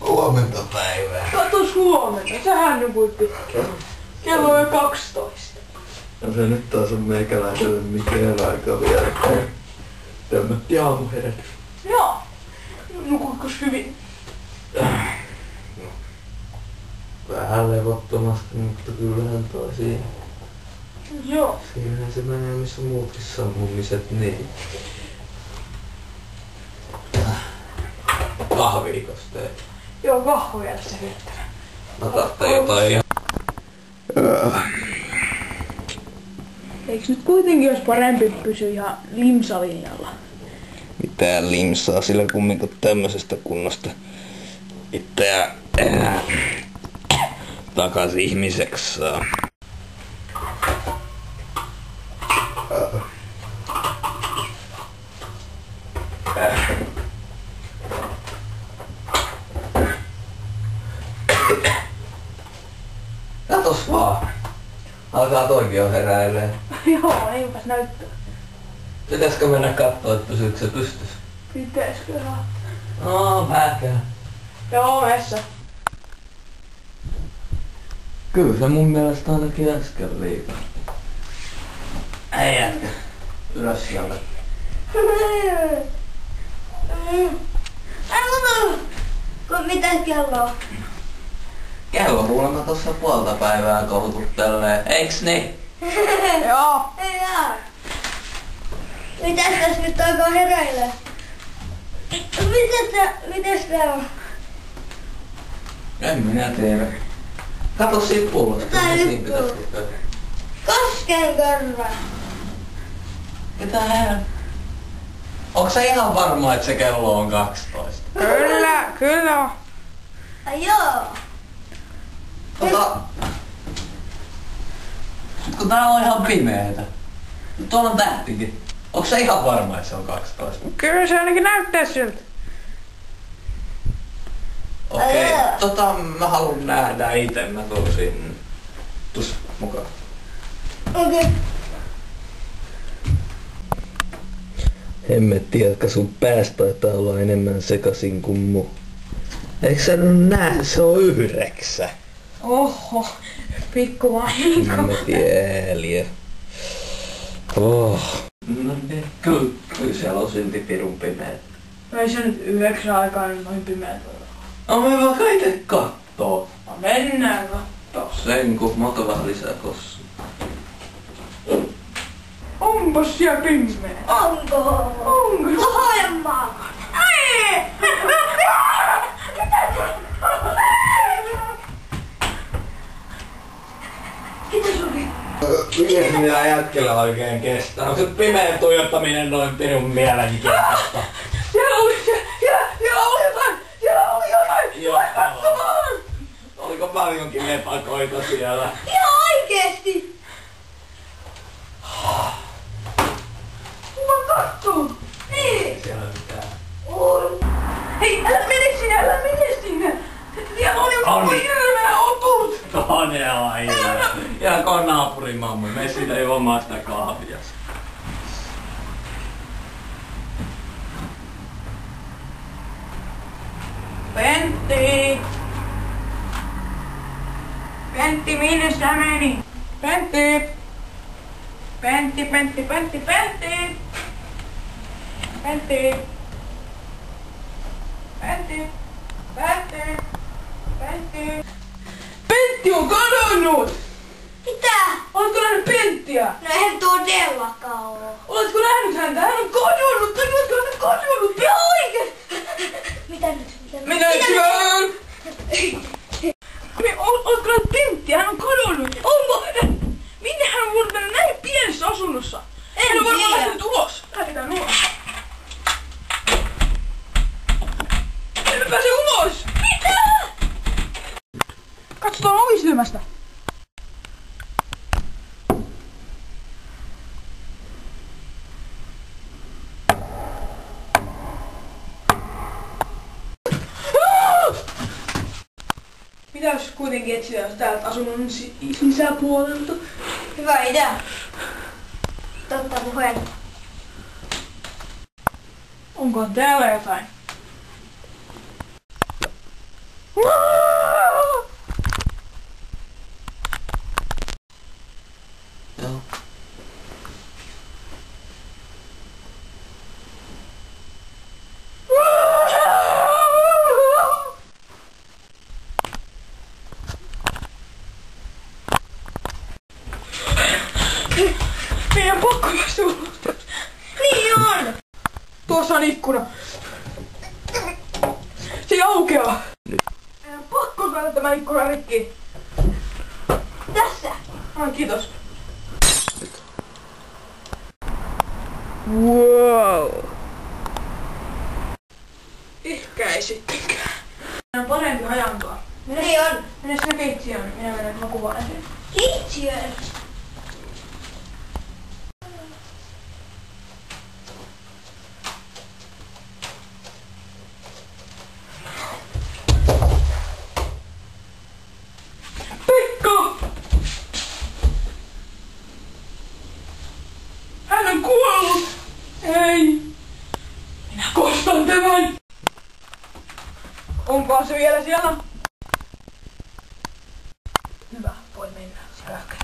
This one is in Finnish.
Huomenta päivää. Katos huomenna, sähän nukuit pitkään. Kello on jo 12. No se nyt taas on meikäläiselle mikään aika vielä. Tämmötti aamuherätys. Joo. Nukuitkos hyvin? Vähän levottomasti, mutta kyllähän toi siinä. Joo. Siinähän se menee missä muutkin sammumiset niin. Kahviikos teet? Joo, kahvoja se hyöttänä. Mä tahtan jotain ihan... Eiks nyt kuitenkin olisi parempi pysyä ihan limsalinjalla? Mitään limsaa sillä kumminko tämmöisestä kunnosta itseä takas ihmiseksi saa. Katos vaan. Alkaa toikin jo heräilee. Joo, eipäs näyttää. Pitäisikö mennä kattoo, että pysyykö se pystyssä? Pitäisikö saa? No, vähäkään. Joo, messä. Kyllä se mun mielestä ainakin äsken liikaa. Ei jätkä. Ylös sieltä. Mitä kello on? Kello kuulemma tossa puolta päivää koulututtelee, eiks niin? Joo. Ei jaa. Mitäs tässä nyt alkaa heräillä? Mitäs tää on? En minä tiedä. Kato siitä pullosta, Tää niin nyt siinä pitäis on. lukea. Koskenkorva. Mitä hän? Onks sä ihan varma, että se kello on 12? Kyllä on. Ai joo. Nyt kun tää on ihan pimeetä. Tuolla on tähtikin. Onks sä ihan varma, että se on 12? Kyllä se ainakin näyttää siltä. Okei, mä haluun nähdä ite, mä tuun sinne. Tus mukaan. Okei. Hemmetti, jotka sun päästä taitaa olla enemmän sekasin kuin muu. Eikö sä nyt näe, se on 9. Oho, pikku vahinko. Hemmetiääliä. Oh. No niin, kyllä siellä on silti pirun pimeet. Ei se nyt 9 aikaa nyt noin pimeät ole. No me vaikka ite kattoo. No mennään kattoo. Sen kun mä otan vähän lisää kossu. Onpas siellä pimeä. Onko? Onko? Ohjelmaa. Ai! Mitä suki? Miten minä jätkellä oikein kestää? Onko se pimeän tuijottaminen noin pirun mielenkiintoista? Siellä oli jotain! Siellä oli jotain! Joo. Oliko paljonkin lepakoita siellä? Ihan oikeesti. Mä katson! Niin. Siellä mitään. On. Hei, älä mene sinne, älä mene sinne! Siellä oli joku hirveä oput! Tone aina. Jääkö naapurimamma, me siitä juomaan sitä kahvia. Pentti! Pentti, minne sä meni? Pentti! Pentti! Pentti! Pentti! Pentti! Pentti! Pentti on kadonnut! Mitä? Oletko nähnyt Penttiä? No eihän todellakaan oo. Oletko nähnyt häntä? Hän on kadonnut! Hän on kadonnut! Ihan oikeesti. Mitä nyt? Minä syön! Oletko nähnyt Penttiä? Hän on kadonnut! Onko? Minne hän on voinut mennä näin pienessä asunnossa? Hän on varmaan lähtenyt ulos. Lähdetään ulos. kysymästä. Pitäis kuitenkin etsiä täältä asunnon sisäpuolelta. Hyvä idea. Totta puheen. Onko täällä jotain? Joo. Meidän pakko päästä ulos. Niin on! Tuossa on ikkuna. Se ei aukea. Meidän pakko saada tämä ikkuna rikki. Tässä! Kiitos. Wow. Ehkä ei sittenkään. Meidän on parempi hajantua. Niin on! Mene sinne keittiöön, minä menen kun mä kuvaan sen. Keittiöön! Pekka! Hän on kuollut! Ei! Minä kostan tämän! Onko se vielä siellä? Hyvä, voi mennä. Sähkö.